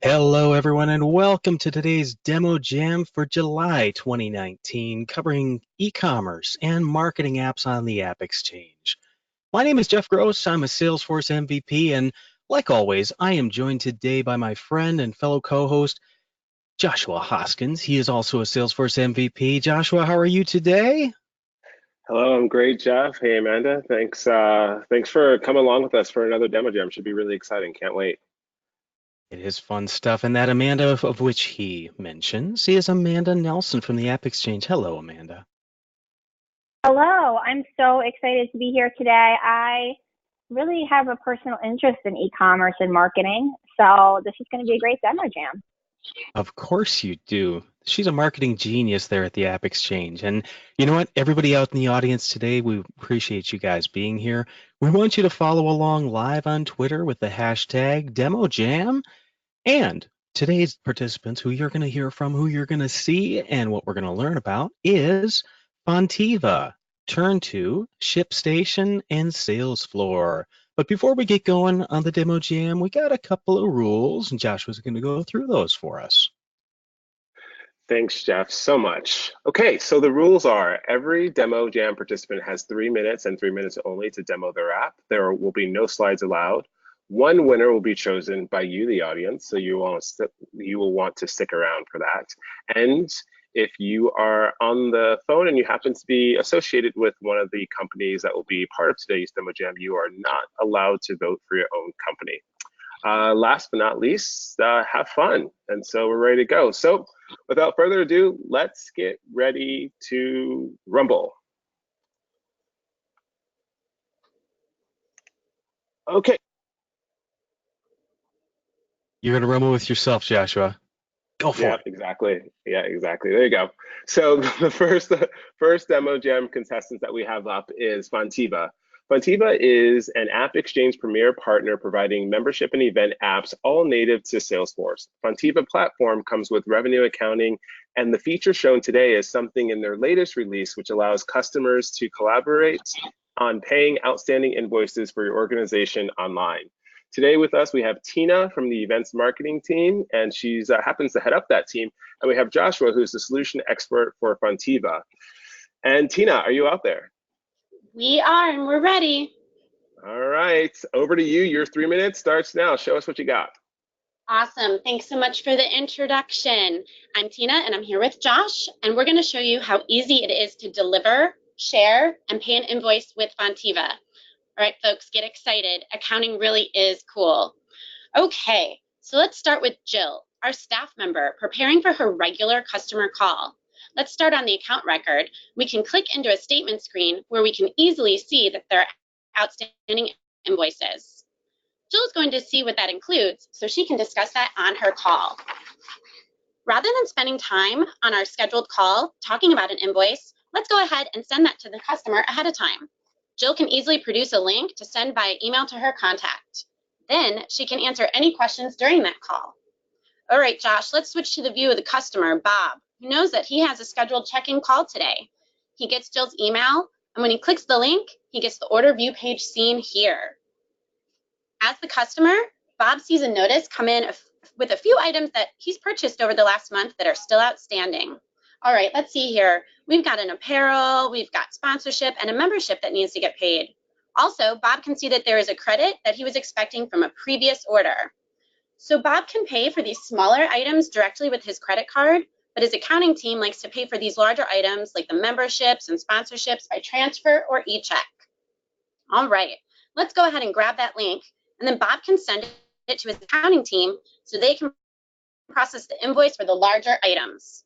Hello, everyone, and welcome to today's Demo Jam for July 2019, covering e-commerce and marketing apps on the AppExchange. My name is Jeff Grosse. I'm a Salesforce MVP, and like always, I am joined today by my friend and fellow co-host, Joshua Hoskins. He is also a Salesforce MVP. Joshua, how are you today? Hello, I'm great, Jeff. Hey, Amanda. Thanks for coming along with us for another demo jam. Should be really exciting. Can't wait. It is fun stuff, and that Amanda of which he mentions is Amanda Nelson from the AppExchange. Hello, Amanda. Hello, I'm so excited to be here today. I really have a personal interest in e-commerce and marketing, so this is going to be a great demo jam. Of course you do. She's a marketing genius there at the App Exchange. And you know what? Everybody out in the audience today, we appreciate you guys being here. We want you to follow along live on Twitter with the hashtag DemoJam. And today's participants, who you're going to hear from, who you're going to see, and what we're going to learn about is Fonteva, TurnTo, ShipStation, and Salesfloor. But before we get going on the Demo Jam, we got a couple of rules, and Joshua's going to go through those for us. Thanks, Jeff, so much. Okay, so the rules are every demo jam participant has 3 minutes and 3 minutes only to demo their app. There will be no slides allowed. One winner will be chosen by you, the audience, so you will want to stick around for that. And if you are on the phone and you happen to be associated with one of the companies that will be part of today's demo jam, you are not allowed to vote for your own company. Last but not least, have fun. And so we're ready to go. So without further ado, let's get ready to rumble. Okay. You're going to rumble with yourself, Joshua. Go for Yeah, it. exactly. Yeah, exactly. There you go. So the first demo jam contestant that we have up is Fonteva. Fonteva is an App Exchange Premier partner providing membership and event apps all native to Salesforce. Fonteva platform comes with revenue accounting, and the feature shown today is something in their latest release, which allows customers to collaborate on paying outstanding invoices for your organization online. Today with us, we have Tina from the events marketing team, and she happens to head up that team. And we have Joshua, who's the solution expert for Fonteva. And Tina, are you out there? We are, and we're ready. All right, over to you. Your 3 minutes starts now. Show us what you got. Awesome. Thanks so much for the introduction. I'm Tina, and I'm here with Josh, and we're going to show you how easy it is to deliver, share, and pay an invoice with Fonteva. All right, folks, get excited. Accounting really is cool. Okay, so let's start with Jill, our staff member, preparing for her regular customer call. Let's start on the account record. We can click into a statement screen where we can easily see that there are outstanding invoices. Jill is going to see what that includes, so she can discuss that on her call. Rather than spending time on our scheduled call talking about an invoice, let's go ahead and send that to the customer ahead of time. Jill can easily produce a link to send via email to her contact. Then she can answer any questions during that call. All right, Josh, let's switch to the view of the customer, Bob, who knows that he has a scheduled check-in call today. He gets Jill's email, and when he clicks the link, he gets the order view page seen here. As the customer, Bob sees a notice come in with a few items that he's purchased over the last month that are still outstanding. All right, let's see here. We've got an apparel, we've got sponsorship, and a membership that needs to get paid. Also, Bob can see that there is a credit that he was expecting from a previous order. So Bob can pay for these smaller items directly with his credit card, but his accounting team likes to pay for these larger items like the memberships and sponsorships by transfer or e-check. All right, let's go ahead and grab that link, and then Bob can send it to his accounting team so they can process the invoice for the larger items.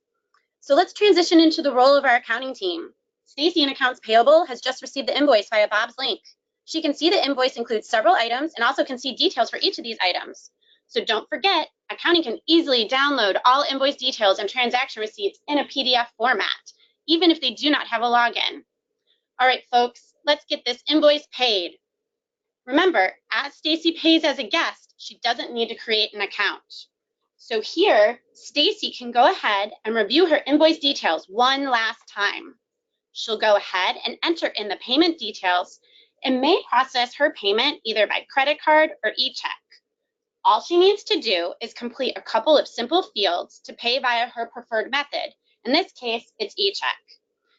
So let's transition into the role of our accounting team. Stacy in Accounts Payable has just received the invoice via Bob's link. She can see the invoice includes several items and also can see details for each of these items. So don't forget, accounting can easily download all invoice details and transaction receipts in a PDF format, even if they do not have a login. All right, folks, let's get this invoice paid. Remember, as Stacy pays as a guest, she doesn't need to create an account. So here, Stacy can go ahead and review her invoice details one last time. She'll go ahead and enter in the payment details and may process her payment either by credit card or e-check. All she needs to do is complete a couple of simple fields to pay via her preferred method. In this case, it's e-check.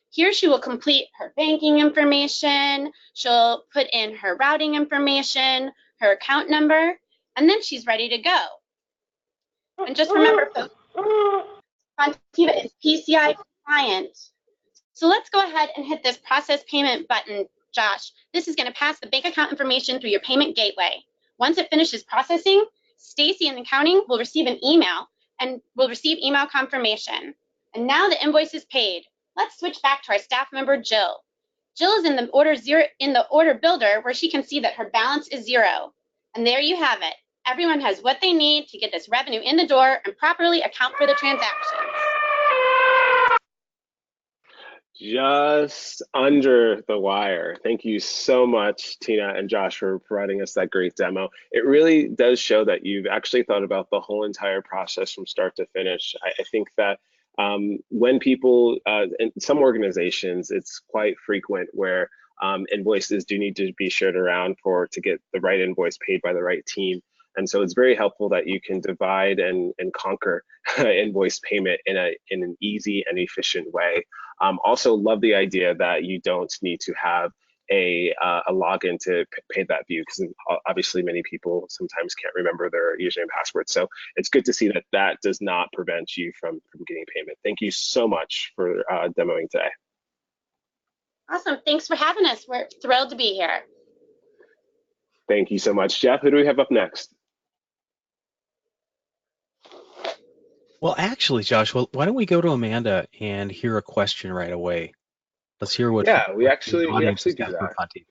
Here she will complete her banking information, she'll put in her routing information, her account number, and then she's ready to go. And just remember, folks, Fonteva is PCI compliant. So let's go ahead and hit this process payment button, Josh. This is going to pass the bank account information through your payment gateway. Once it finishes processing, Stacy in accounting will receive an email and will receive email confirmation. And now the invoice is paid. Let's switch back to our staff member, Jill. Jill is in the order builder where she can see that her balance is 0. And there you have it. Everyone has what they need to get this revenue in the door and properly account for the transactions. Just under the wire. Thank you so much, Tina and Josh, for providing us that great demo. It really does show that you've actually thought about the whole entire process from start to finish. I think that when people, in some organizations, it's quite frequent where invoices do need to be shared around to get the right invoice paid by the right team. And so it's very helpful that you can divide and conquer invoice payment in an easy and efficient way. Also love the idea that you don't need to have a login to pay that view, because obviously many people sometimes can't remember their username and password. So it's good to see that that does not prevent you from getting payment. Thank you so much for demoing today. Awesome. Thanks for having us. We're thrilled to be here. Thank you so much. Jeff, who do we have up next? Well, actually, Josh, why don't we go to Amanda and hear a question right away? Let's hear what. Yeah, we actually do got that. for Fonteva.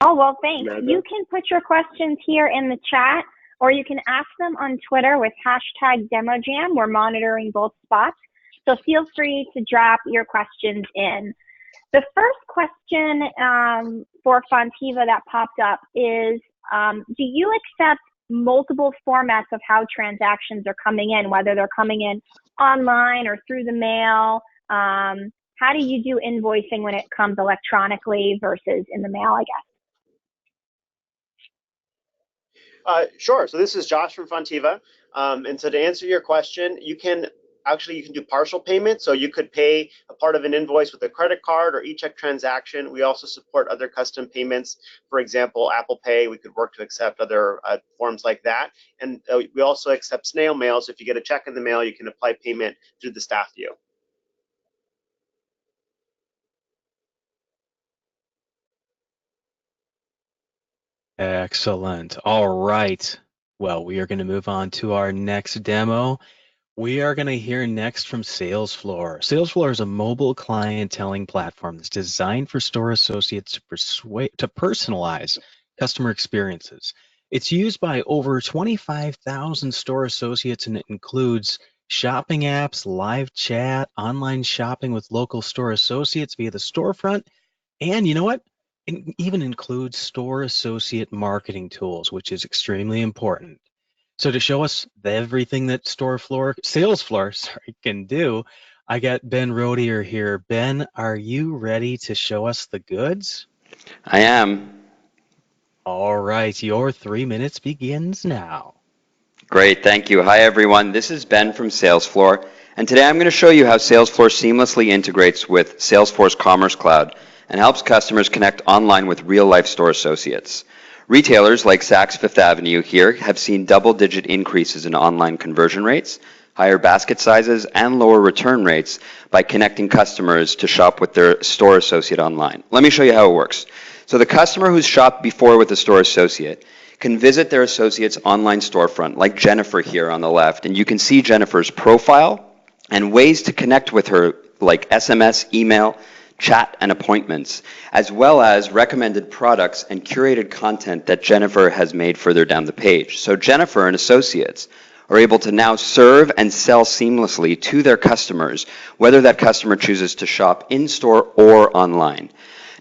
Oh, well, thanks. Amanda? You can put your questions here in the chat, or you can ask them on Twitter with #DemoJam. We're monitoring both spots, so feel free to drop your questions in. The first question for Fonteva that popped up is, do you accept multiple formats of how transactions are coming in, whether they're coming in online or through the mail? How do you do invoicing when it comes electronically versus in the mail, I guess? Sure. So this is Josh from Fonteva. And so to answer your question, you can do partial payments. So you could pay a part of an invoice with a credit card or e-check transaction. We also support other custom payments. For example, Apple Pay, we could work to accept other forms like that. And we also accept snail mail. So if you get a check in the mail, you can apply payment through the staff view. Excellent. All right. Well, we are going to move on to our next demo. We are going to hear next from Salesfloor. Salesfloor is a mobile clienteling platform that's designed for store associates to personalize customer experiences. It's used by over 25,000 store associates, and it includes shopping apps, live chat, online shopping with local store associates via the storefront, and you know what? It even includes store associate marketing tools, which is extremely important. So to show us everything that Salesfloor can do, I got Ben Rodier here. Ben, are you ready to show us the goods? I am. All right, your 3 minutes begins now. Great, thank you. Hi everyone, this is Ben from Salesfloor, and today I'm going to show you how Salesfloor seamlessly integrates with Salesforce Commerce Cloud and helps customers connect online with real-life store associates. Retailers like Saks Fifth Avenue here have seen double-digit increases in online conversion rates, higher basket sizes, and lower return rates by connecting customers to shop with their store associate online. Let me show you how it works. So the customer who's shopped before with a store associate can visit their associate's online storefront, like Jennifer here on the left, and you can see Jennifer's profile and ways to connect with her, like SMS, email, chat, and appointments, as well as recommended products and curated content that Jennifer has made further down the page. So Jennifer and associates are able to now serve and sell seamlessly to their customers, whether that customer chooses to shop in-store or online.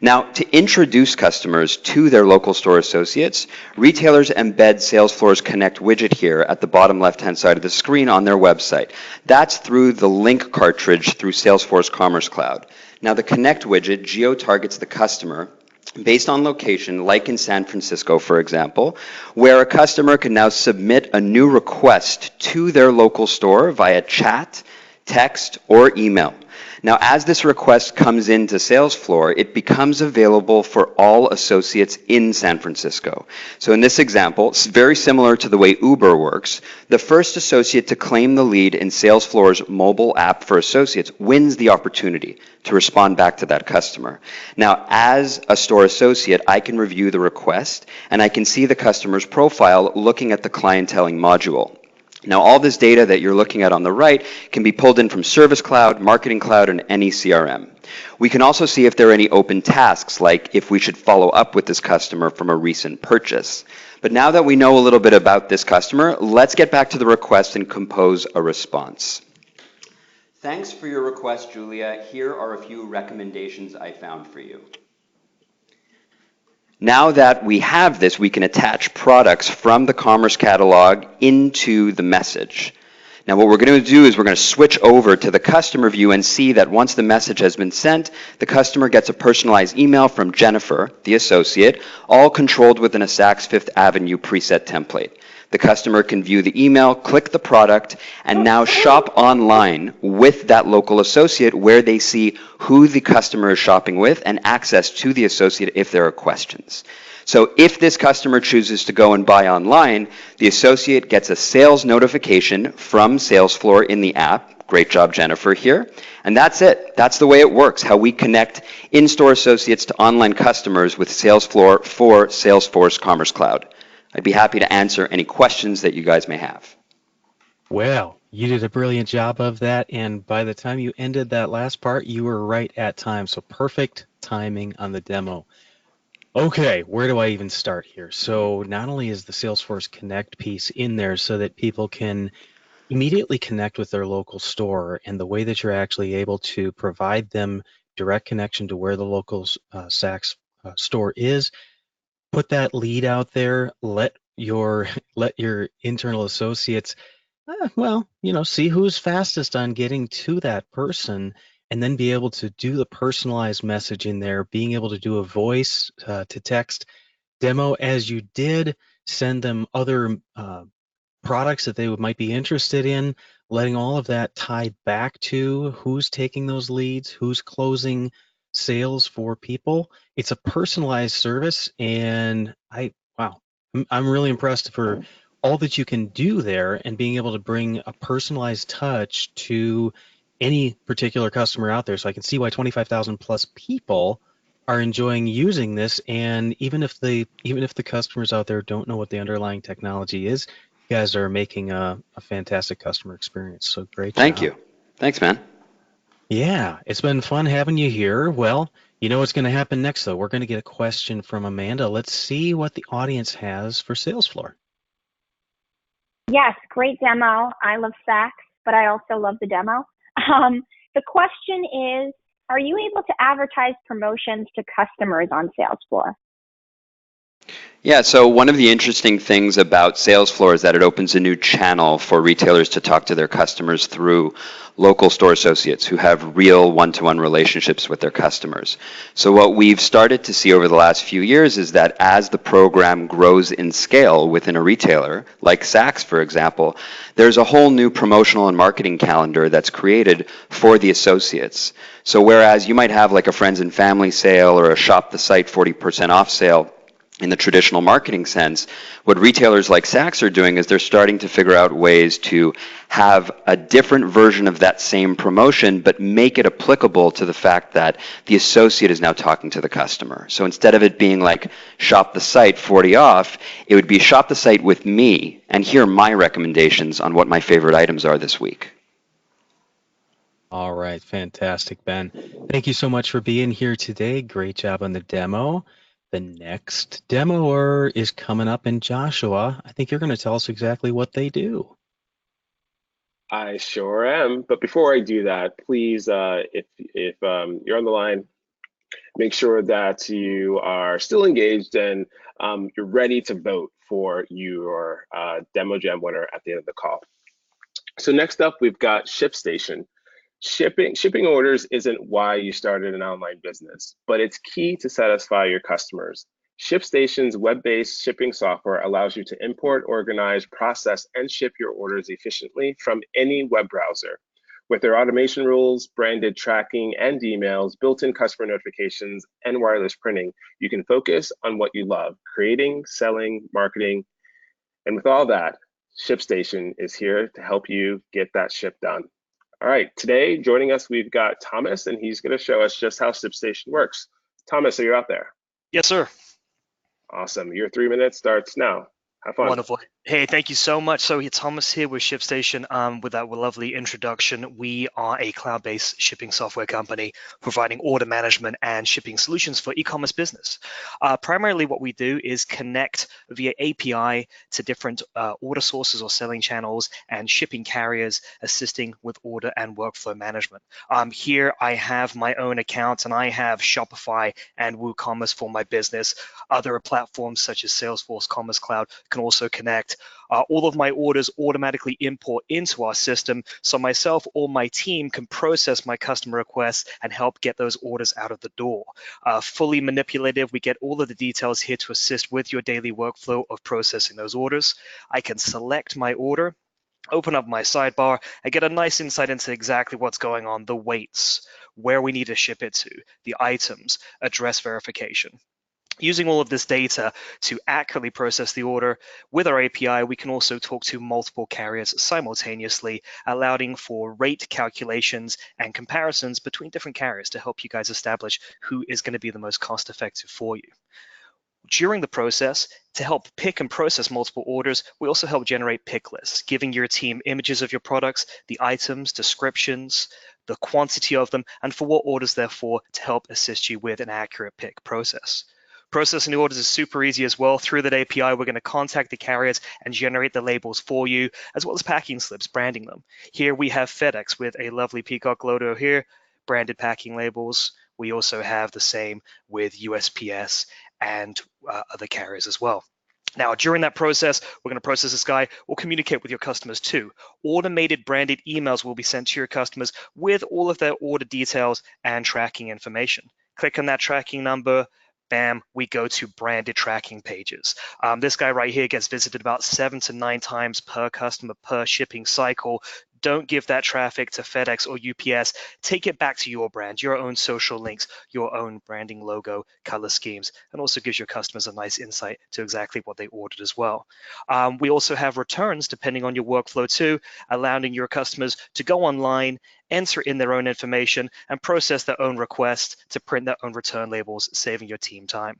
Now, to introduce customers to their local store associates, retailers embed Salesfloor's Connect widget here at the bottom left-hand side of the screen on their website. That's through the link cartridge through Salesforce Commerce Cloud. Now, the Connect widget geo-targets the customer based on location, like in San Francisco, for example, where a customer can now submit a new request to their local store via chat, text, or email. Now, as this request comes into Salesfloor, it becomes available for all associates in San Francisco. So in this example, it's very similar to the way Uber works. The first associate to claim the lead in Salesfloor's mobile app for associates wins the opportunity to respond back to that customer. Now, as a store associate, I can review the request and I can see the customer's profile looking at the clienteling module. Now, all this data that you're looking at on the right can be pulled in from Service Cloud, Marketing Cloud, and any CRM. We can also see if there are any open tasks, like if we should follow up with this customer from a recent purchase. But now that we know a little bit about this customer, let's get back to the request and compose a response. Thanks for your request, Julia. Here are a few recommendations I found for you. Now that we have this, we can attach products from the Commerce Catalog into the message. Now what we're going to do is we're going to switch over to the customer view and see that once the message has been sent, the customer gets a personalized email from Jennifer, the associate, all controlled within a Saks Fifth Avenue preset template. The customer can view the email, click the product, and now shop online with that local associate where they see who the customer is shopping with and access to the associate if there are questions. So if this customer chooses to go and buy online, the associate gets a sales notification from Salesfloor in the app. Great job, Jennifer, here. And that's it. That's the way it works, how we connect in-store associates to online customers with Salesfloor for Salesforce Commerce Cloud. I'd be happy to answer any questions that you guys may have. Well, you did a brilliant job of that, and by the time you ended that last part, you were right at time, so perfect timing on the demo. Okay, where do I even start here? So not only is the Salesforce Connect piece in there so that people can immediately connect with their local store, and the way that you're actually able to provide them direct connection to where the local Saks store is, put that lead out there, let your internal associates see who's fastest on getting to that person, and then be able to do the personalized message in there, being able to do a voice to text demo as you did, send them other products that they might be interested in, letting all of that tie back to who's taking those leads, who's closing sales for people. It's a personalized service, and I'm really impressed for all that you can do there and being able to bring a personalized touch to any particular customer out there. So I can see why 25,000 plus people are enjoying using this. And even if the customers out there don't know what the underlying technology is, you guys are making a fantastic customer experience. So great job. Thank you. Thanks, man. Yeah, it's been fun having you here. Well, you know what's going to happen next, though. We're going to get a question from Amanda. Let's see what the audience has for Salesfloor. Yes, great demo. I love Saks, but I also love the demo. The question is, are you able to advertise promotions to customers on Salesfloor? Yeah, so one of the interesting things about Salesfloor is that it opens a new channel for retailers to talk to their customers through local store associates who have real one-to-one relationships with their customers. So what we've started to see over the last few years is that as the program grows in scale within a retailer, like Saks, for example, there's a whole new promotional and marketing calendar that's created for the associates. So whereas you might have like a friends and family sale or a shop the site 40% off sale, in the traditional marketing sense, what retailers like Saks are doing is they're starting to figure out ways to have a different version of that same promotion, but make it applicable to the fact that the associate is now talking to the customer. So instead of it being like shop the site 40 off, it would be shop the site with me and here are my recommendations on what my favorite items are this week. All right, fantastic, Ben. Thank you so much for being here today. Great job on the demo. The next demoer is coming up, and Joshua, I think you're going to tell us exactly what they do. I sure am. But before I do that, please, if you're on the line, make sure that you are still engaged and you're ready to vote for your Demo Jam winner at the end of the call. So next up, we've got ShipStation. Shipping orders isn't why you started an online business, but it's key to satisfy your customers. ShipStation's web-based shipping software allows you to import, organize, process, and ship your orders efficiently from any web browser. With their automation rules, branded tracking, and emails, built-in customer notifications, and wireless printing, you can focus on what you love, creating, selling, marketing. And with all that, ShipStation is here to help you get that ship done. All right, today joining us, we've got Thomas, and he's going to show us just how ShipStation works. Thomas, are you out there? Yes, sir. Awesome. Your 3 minutes starts now. Have fun. Wonderful. Hey, thank you so much. So Thomas here with ShipStation. With that lovely introduction, we are a cloud-based shipping software company providing order management and shipping solutions for e-commerce business. Primarily what we do is connect via API to different order sources or selling channels and shipping carriers, assisting with order and workflow management. Here I have my own account and I have Shopify and WooCommerce for my business. Other platforms such as Salesforce, Commerce Cloud can also connect. All of my orders automatically import into our system, so myself or my team can process my customer requests and help get those orders out of the door. Fully manipulative, we get all of the details here to assist with your daily workflow of processing those orders. I can select my order, open up my sidebar, and get a nice insight into exactly what's going on, the weights, where we need to ship it to, the items, address verification. Using all of this data to accurately process the order, with our API, we can also talk to multiple carriers simultaneously, allowing for rate calculations and comparisons between different carriers to help you guys establish who is going to be the most cost-effective for you. During the process, to help pick and process multiple orders, we also help generate pick lists, giving your team images of your products, the items, descriptions, the quantity of them, and for what orders they're for to help assist you with an accurate pick process. Processing the orders is super easy as well. Through that API, we're going to contact the carriers and generate the labels for you, as well as packing slips, branding them. Here we have FedEx with a lovely peacock logo here, branded packing labels. We also have the same with USPS and other carriers as well. Now, during that process, we're going to process this guy. We'll communicate with your customers too. Automated branded emails will be sent to your customers with all of their order details and tracking information. Click on that tracking number, bam, we go to branded tracking pages. This guy right here gets visited about 7 to 9 times per customer per shipping cycle. Don't give that traffic to FedEx or UPS. Take it back to your brand, your own social links, your own branding logo, color schemes, and also gives your customers a nice insight to exactly what they ordered as well. We also have returns depending on your workflow too, allowing your customers to go online, enter in their own information, and process their own requests to print their own return labels, saving your team time.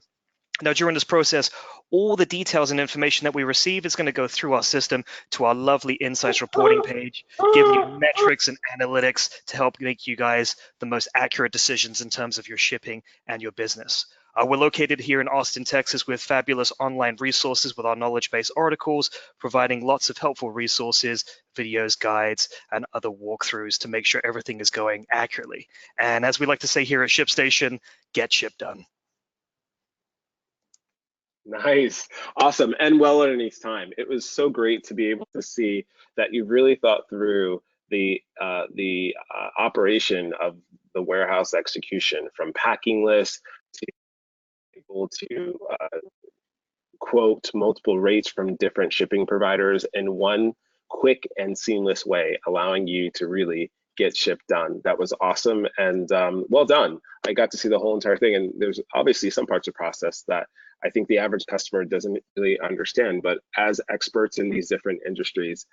Now, during this process, all the details and information that we receive is going to go through our system to our lovely insights reporting page, giving you metrics and analytics to help make you guys the most accurate decisions in terms of your shipping and your business. We're located here in Austin, Texas, with fabulous online resources with our knowledge-based articles, providing lots of helpful resources, videos, guides, and other walkthroughs to make sure everything is going accurately. And as we like to say here at ShipStation, get ship done. Nice, awesome, and well underneath time. It was so great to be able to see that you really thought through the operation of the warehouse execution, from packing lists to able to quote multiple rates from different shipping providers in one quick and seamless way, allowing you to really get ship done. That was awesome, and well done. I got to see the whole entire thing, and there's obviously some parts of the process that I think the average customer doesn't really understand, but as experts in these different industries,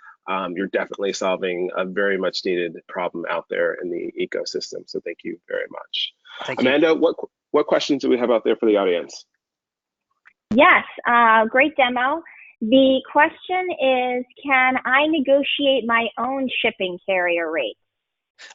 you're definitely solving a very much needed problem out there in the ecosystem. So thank you very much. Thank you. Amanda, what questions do we have out there for the audience? Yes, great demo. The question is, can I negotiate my own shipping carrier rate?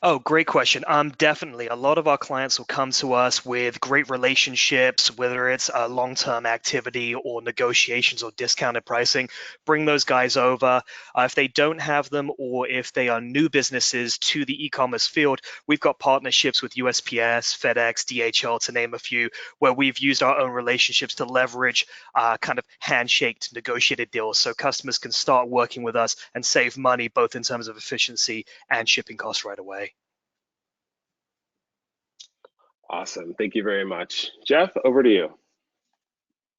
Oh, great question. Definitely. A lot of our clients will come to us with great relationships, whether it's a long-term activity or negotiations or discounted pricing. Bring those guys over. If they don't have them, or if they are new businesses to the e-commerce field, we've got partnerships with USPS, FedEx, DHL, to name a few, where we've used our own relationships to leverage kind of handshake negotiated deals, so customers can start working with us and save money, both in terms of efficiency and shipping costs right away. Awesome. Thank you very much. Jeff, over to you.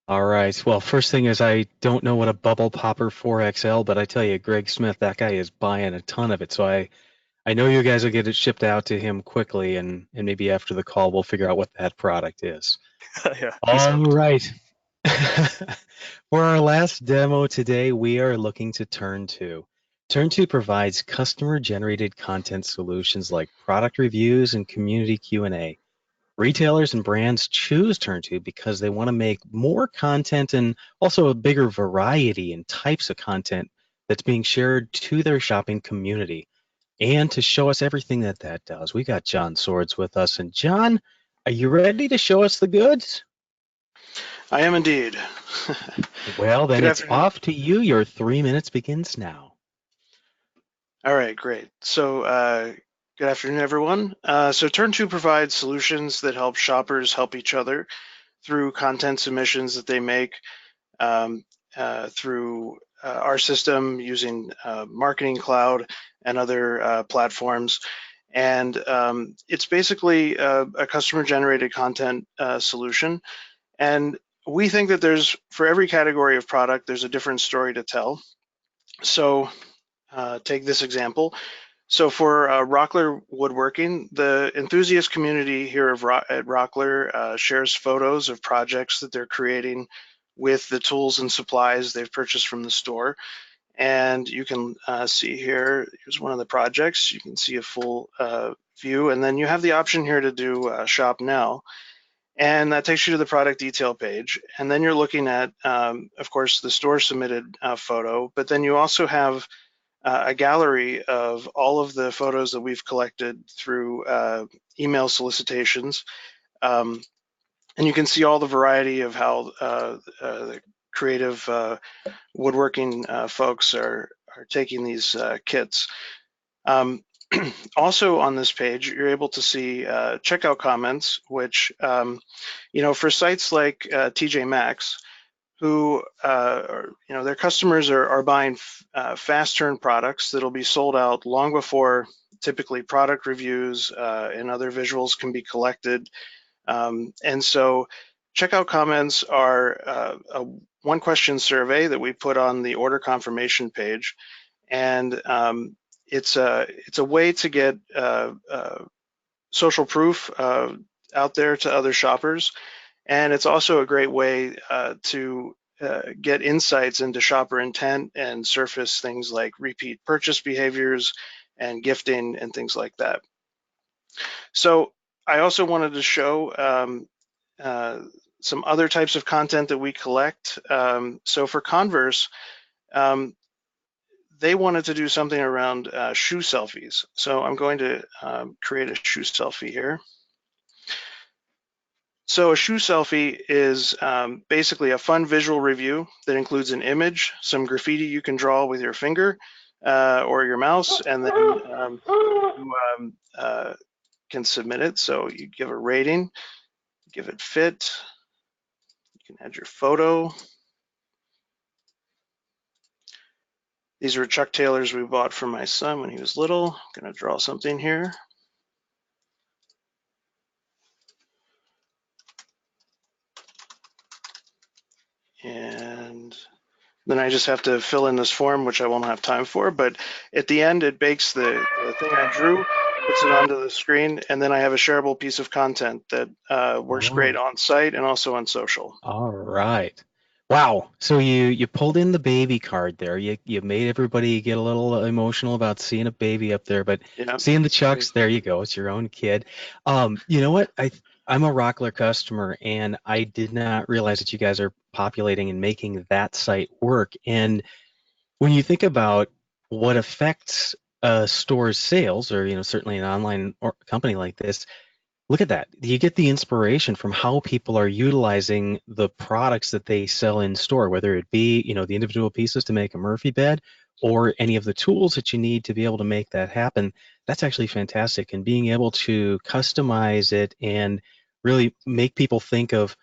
All right. Well, first thing is I don't know what a bubble popper 4XL, but I tell you, Greg Smith, that guy is buying a ton of it. So I know you guys will get it shipped out to him quickly, and maybe after the call we'll figure out what that product is. Yeah, he's All hooked. right. For our last demo today, we are looking to TurnTo. TurnTo provides customer-generated content solutions like product reviews and community Q&A. Retailers and brands choose TurnTo because they want to make more content and also a bigger variety and types of content that's being shared to their shopping community. And to show us everything that does, we got John Swords with us. And John, are you ready to show us the goods? I am indeed. Well, then Good it's afternoon. off to you. Your 3 minutes begins now. All right, great. So, good afternoon, everyone. So, TurnTo provides solutions that help shoppers help each other through content submissions that they make through our system using Marketing Cloud and other platforms. And it's basically a customer-generated content solution. And we think that for every category of product, there's a different story to tell. So take this example. So for Rockler Woodworking, the enthusiast community here at Rockler shares photos of projects that they're creating with the tools and supplies they've purchased from the store. And you can see here, here's one of the projects. You can see a full view, and then you have the option here to do Shop Now. And that takes you to the product detail page. And then you're looking at, of course, the store submitted photo, but then you also have a gallery of all of the photos that we've collected through email solicitations. And you can see all the variety of how the creative woodworking folks are taking these kits. Also on this page, you're able to see checkout comments, which, for sites like TJ Maxx, who, their customers are buying fast turn products that'll be sold out long before typically product reviews and other visuals can be collected. And so checkout comments are a one question survey that we put on the order confirmation page. And it's a way to get social proof out there to other shoppers. And it's also a great way to get insights into shopper intent and surface things like repeat purchase behaviors and gifting and things like that. So I also wanted to show some other types of content that we collect. So for Converse, they wanted to do something around shoe selfies. So I'm going to create a shoe selfie here. So a shoe selfie is basically a fun visual review that includes an image, some graffiti you can draw with your finger or your mouse, and then you can submit it. So you give a rating, give it fit, you can add your photo. These are Chuck Taylors we bought for my son when he was little. I'm gonna draw something here. And then I just have to fill in this form, which I won't have time for, but at the end, it bakes the thing I drew, puts it onto the screen, and then I have a shareable piece of content that works great on site and also on social. All right. Wow. So you pulled in the baby card there. You made everybody get a little emotional about seeing a baby up there, but seeing the Chucks, there you go. It's your own kid. You know what? I'm a Rockler customer, and I did not realize that you guys are populating and making that site work. And when you think about what affects a store's sales, or certainly an online company like this, look at that. You get the inspiration from how people are utilizing the products that they sell in store, whether it be, the individual pieces to make a Murphy bed or any of the tools that you need to be able to make that happen. That's actually fantastic. And being able to customize it and really make people think of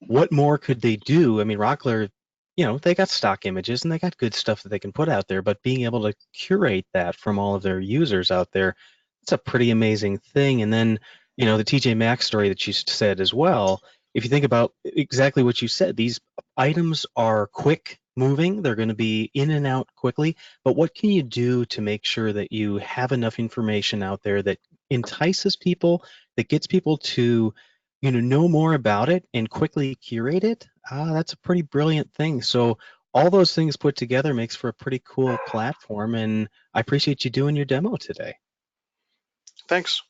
what more could they do. I mean, Rockler, they got stock images and they got good stuff that they can put out there, but being able to curate that from all of their users out there, it's a pretty amazing thing. And then the TJ Maxx story that you said as well, if you think about exactly what you said, these items are quick moving, they're going to be in and out quickly, but what can you do to make sure that you have enough information out there that entices people, that gets people to, know more about it and quickly curate it? That's a pretty brilliant thing. So all those things put together makes for a pretty cool platform, and I appreciate you doing your demo today. Thanks.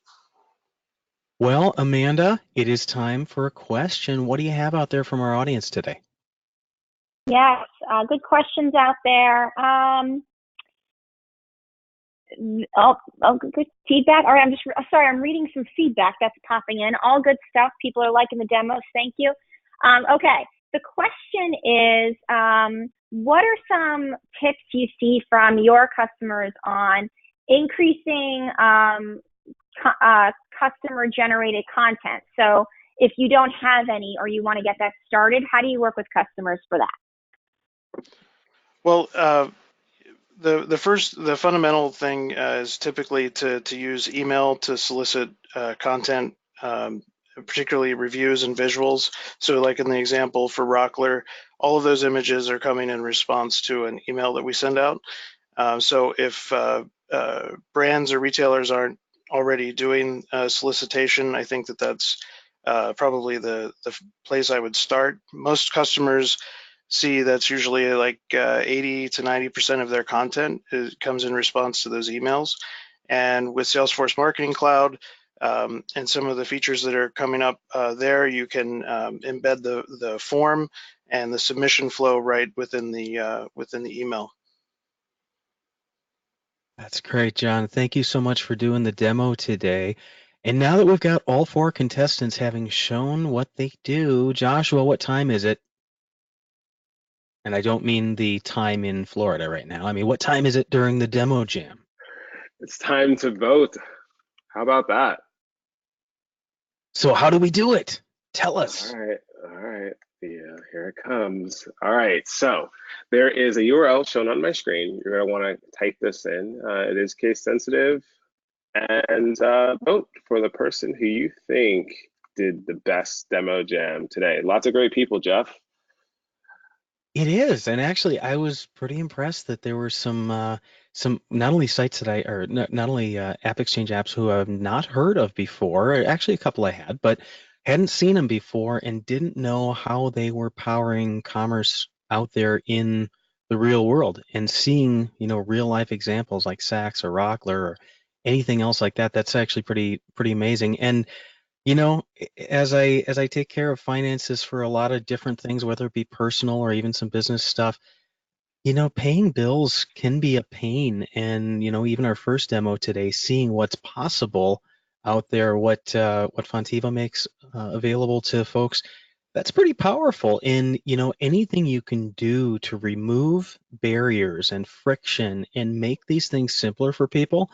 Well, Amanda, it is time for a question. What do you have out there from our audience today? Yes, good questions out there. Good feedback. All right, sorry, I'm reading some feedback that's popping in. All good stuff. People are liking the demos. Thank you. Okay, the question is, what are some tips you see from your customers on increasing customer-generated content? So if you don't have any or you want to get that started, how do you work with customers for that? Well, the fundamental thing is typically to use email to solicit content, particularly reviews and visuals. So like in the example for Rockler, all of those images are coming in response to an email that we send out. So if brands or retailers aren't already doing solicitation, I think that's probably the place I would start. Most customers see that's usually like 80 to 90% of their content comes in response to those emails. And with Salesforce Marketing Cloud and some of the features that are coming up there, you can embed the form and the submission flow right within the email. That's great, John. Thank you so much for doing the demo today. And now that we've got all 4 contestants having shown what they do, Joshua, what time is it? And I don't mean the time in Florida right now. I mean, what time is it during the demo jam? It's time to vote. How about that? So how do we do it? Tell us. All right. Yeah, here it comes. All right, so there is a URL shown on my screen. You're gonna wanna type this in. It is case sensitive, and vote for the person who you think did the best demo jam today. Lots of great people, Jeff. It is, and actually, I was pretty impressed that there were some not only sites that not only AppExchange apps who I've not heard of before. Actually, a couple I had, but hadn't seen them before and didn't know how they were powering commerce out there in the real world. And seeing, real life examples like Saks or Rockler or anything else like that, that's actually pretty amazing. And as I take care of finances for a lot of different things, whether it be personal or even some business stuff, paying bills can be a pain. And, even our first demo today, seeing what's possible out there, what Fonteva makes available to folks, that's pretty powerful. And, anything you can do to remove barriers and friction and make these things simpler for people,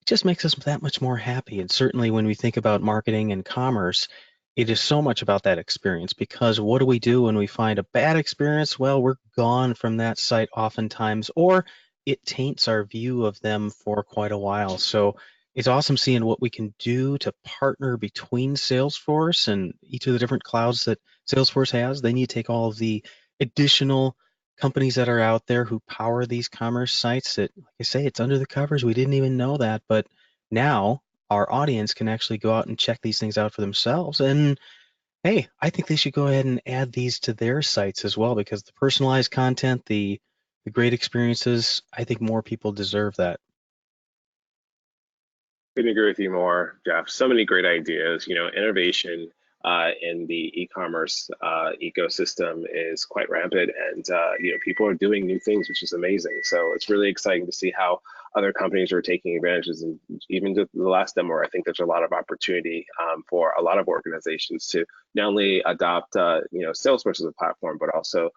just makes us that much more happy. And certainly when we think about marketing and commerce, it is so much about that experience, because what do we do when we find a bad experience? Well, we're gone from that site oftentimes, or it taints our view of them for quite a while. So it's awesome seeing what we can do to partner between Salesforce and each of the different clouds that Salesforce has. Then you take all of the additional companies that are out there who power these commerce sites that, like I say, it's under the covers. We didn't even know that, but now our audience can actually go out and check these things out for themselves. And hey, I think they should go ahead and add these to their sites as well, because the personalized content, the great experiences, I think more people deserve that. Couldn't agree with you more, Jeff. So many great ideas. Innovation in the e-commerce ecosystem is quite rampant, and people are doing new things, which is amazing. So it's really exciting to see how other companies are taking advantages. And even the last demo, I think there's a lot of opportunity for a lot of organizations to not only adopt Salesforce as a platform, but also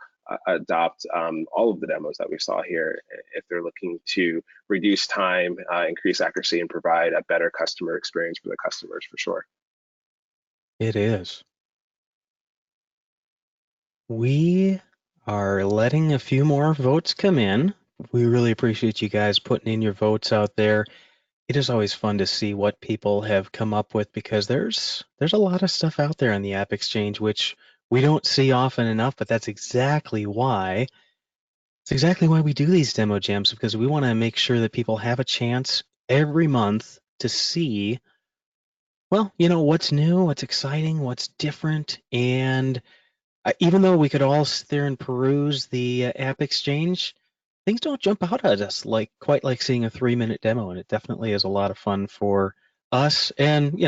adopt all of the demos that we saw here if they're looking to reduce time, increase accuracy, and provide a better customer experience for the customers, for sure. It is. We are letting a few more votes come in. We really appreciate you guys putting in your votes out there. it is always fun to see what people have come up with because there's a lot of stuff out there on the AppExchange which we don't see often enough, but that's exactly why. It's exactly why we do these demo jams because we want to make sure that people have a chance every month to see, well, what's new, what's exciting, what's different, and even though we could all sit there and peruse the App Exchange, things don't jump out at us quite like seeing a 3-minute demo, and it definitely is a lot of fun for us. And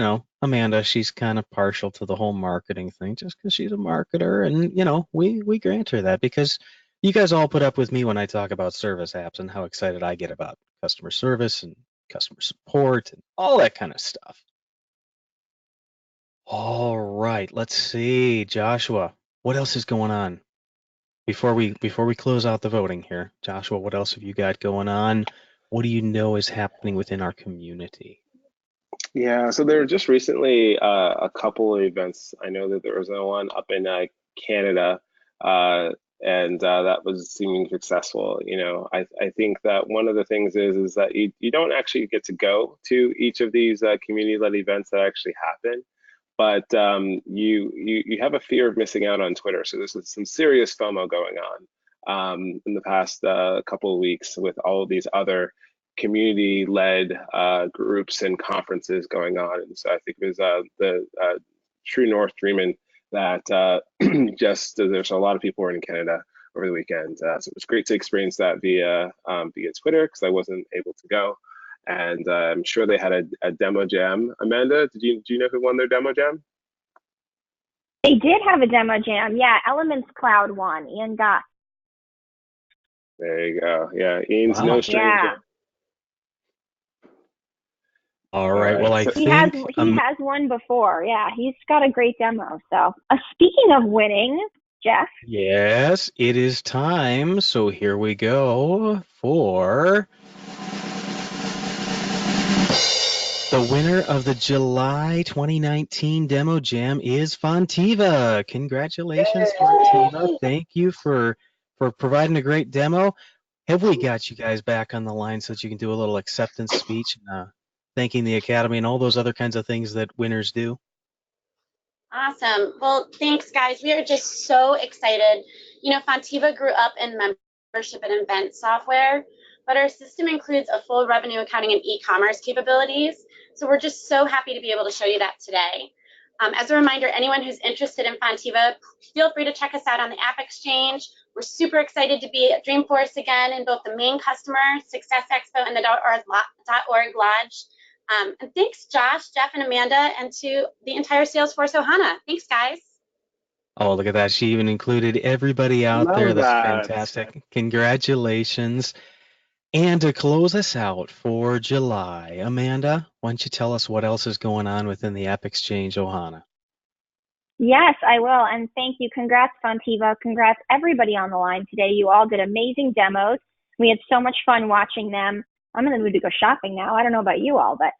Amanda, she's kind of partial to the whole marketing thing just because she's a marketer, and we grant her that because you guys all put up with me when I talk about service apps and how excited I get about customer service and customer support and all that kind of stuff. All right, let's see, Joshua, what else is going on? Before we close out the voting here, Joshua, what else have you got going on? What do you know is happening within our community? Yeah, so there were just recently a couple of events. I know that there was one up in Canada, and that was seeming successful. I think that one of the things is that you don't actually get to go to each of these community-led events that actually happen, but you have a fear of missing out on Twitter. So there's some serious FOMO going on in the past couple of weeks with all of these other community-led groups and conferences going on. And so I think it was the True North Dreamin' that just there's a lot of people were in Canada over the weekend. So it was great to experience that via Twitter because I wasn't able to go. And I'm sure they had a demo jam. Amanda, do you know who won their demo jam? They did have a demo jam. Yeah, Elements Cloud won. Ian Goss. There you go. Yeah, Ian's no stranger. Yeah. All right. Well, I he think has won before. Yeah, he's got a great demo. So, speaking of winning, Jeff. Yes, it is time. So here we go for the winner of the July 2019 Demo Jam is Fonteva. Congratulations, Fonteva. Thank you for providing a great demo. Have we got you guys back on the line so that you can do a little acceptance speech and thanking the Academy and all those other kinds of things that winners do? Awesome. Well, thanks, guys. We are just so excited. Fonteva grew up in membership and event software, but our system includes a full revenue accounting and e-commerce capabilities. So we're just so happy to be able to show you that today. As a reminder, anyone who's interested in Fonteva, feel free to check us out on the AppExchange. We're super excited to be at Dreamforce again in both the main customer, Success Expo, and the .org Lodge. And thanks, Josh, Jeff, and Amanda, and to the entire Salesforce Ohana. Thanks, guys. Oh, look at that. She even included everybody out Love there. That's that. fantastic. Congratulations. And to close us out for July, Amanda, why don't you tell us what else is going on within the AppExchange Ohana? Yes, I will. And thank you. Congrats, Fonteva. Congrats, everybody on the line today. You all did amazing demos. We had so much fun watching them. I'm in the mood to go shopping now. I don't know about you all, but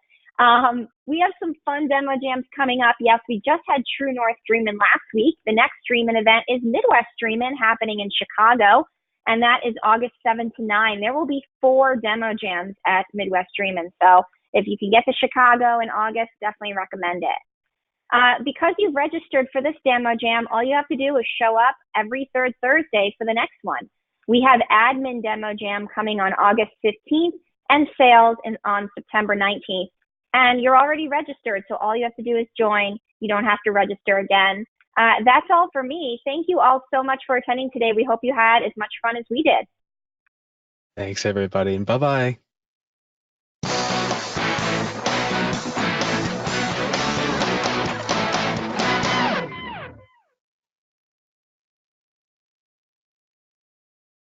we have some fun demo jams coming up. Yes, we just had True North Dreamin' last week. The next Dreamin' event is Midwest Dreamin' happening in Chicago, and that is August 7 to 9. There will be 4 demo jams at Midwest Dreamin'. So if you can get to Chicago in August, definitely recommend it. Because you've registered for this demo jam, all you have to do is show up every third Thursday for the next one. We have admin demo jam coming on August 15th and sales on September 19th. And you're already registered, so all you have to do is join. You don't have to register again. That's all for me. Thank you all so much for attending today. We hope you had as much fun as we did. Thanks, everybody, and bye-bye.